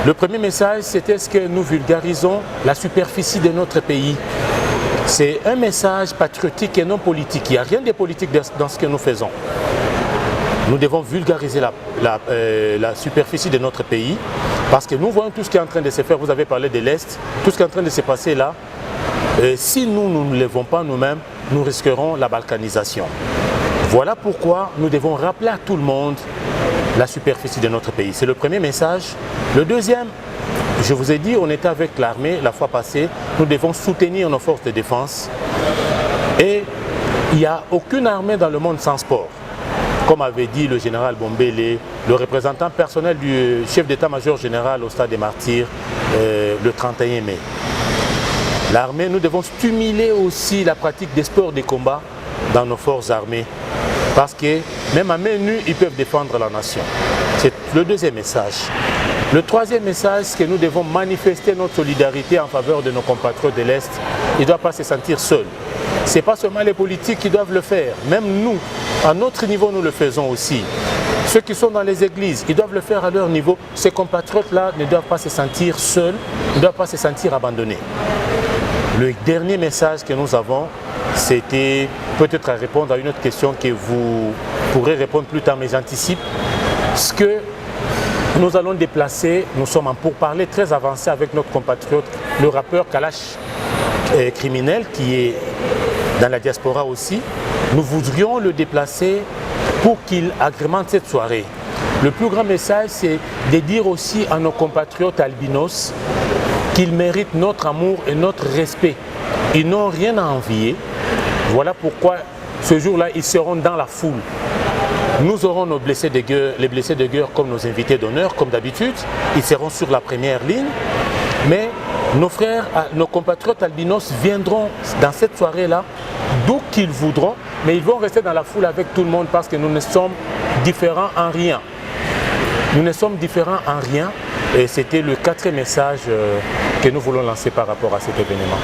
Le premier message, c'était ce que nous vulgarisons la superficie de notre pays. C'est un message patriotique et non politique. Il n'y a rien de politique dans ce que nous faisons. Nous devons vulgariser la superficie de notre pays parce que nous voyons tout ce qui est en train de se faire. Vous avez parlé de l'Est, tout ce qui est en train de se passer là. Si nous ne levons pas nous-mêmes, nous risquerons la balkanisation. Voilà pourquoi nous devons rappeler à tout le monde la superficie de notre pays. C'est le premier message. Le deuxième, je vous ai dit, on était avec l'armée la fois passée. Nous devons soutenir nos forces de défense. Et il n'y a aucune armée dans le monde sans sport. Comme avait dit le général Bombele, le représentant personnel du chef d'état-major général au Stade des Martyrs, le 31 mai. L'armée, nous devons stimuler aussi la pratique des sports de combat dans nos forces armées. Parce que même à main nue, ils peuvent défendre la nation. C'est le deuxième message. Le troisième message, c'est que nous devons manifester notre solidarité en faveur de nos compatriotes de l'Est. Ils ne doivent pas se sentir seuls. Ce n'est pas seulement les politiques qui doivent le faire. Même nous, à notre niveau, nous le faisons aussi. Ceux qui sont dans les églises, ils doivent le faire à leur niveau. Ces compatriotes-là ne doivent pas se sentir seuls, ne doivent pas se sentir abandonnés. Le dernier message que nous avons, c'était peut-être à répondre à une autre question que vous pourrez répondre plus tard, mais j'anticipe. Ce que nous allons déplacer, nous sommes en pourparlers très avancé avec notre compatriote, le rappeur Kalash Criminel, qui est dans la diaspora aussi. Nous voudrions le déplacer pour qu'il agrémente cette soirée. Le plus grand message, c'est de dire aussi à nos compatriotes albinos qu'ils méritent notre amour et notre respect. Ils n'ont rien à envier. Voilà pourquoi ce jour-là, ils seront dans la foule. Nous aurons nos blessés de guerre, les blessés de guerre comme nos invités d'honneur, comme d'habitude. Ils seront sur la première ligne. Mais nos frères, nos compatriotes albinos viendront dans cette soirée-là, d'où qu'ils voudront. Mais ils vont rester dans la foule avec tout le monde parce que nous ne sommes différents en rien. Nous ne sommes différents en rien. Et c'était le quatrième message que nous voulons lancer par rapport à cet événement.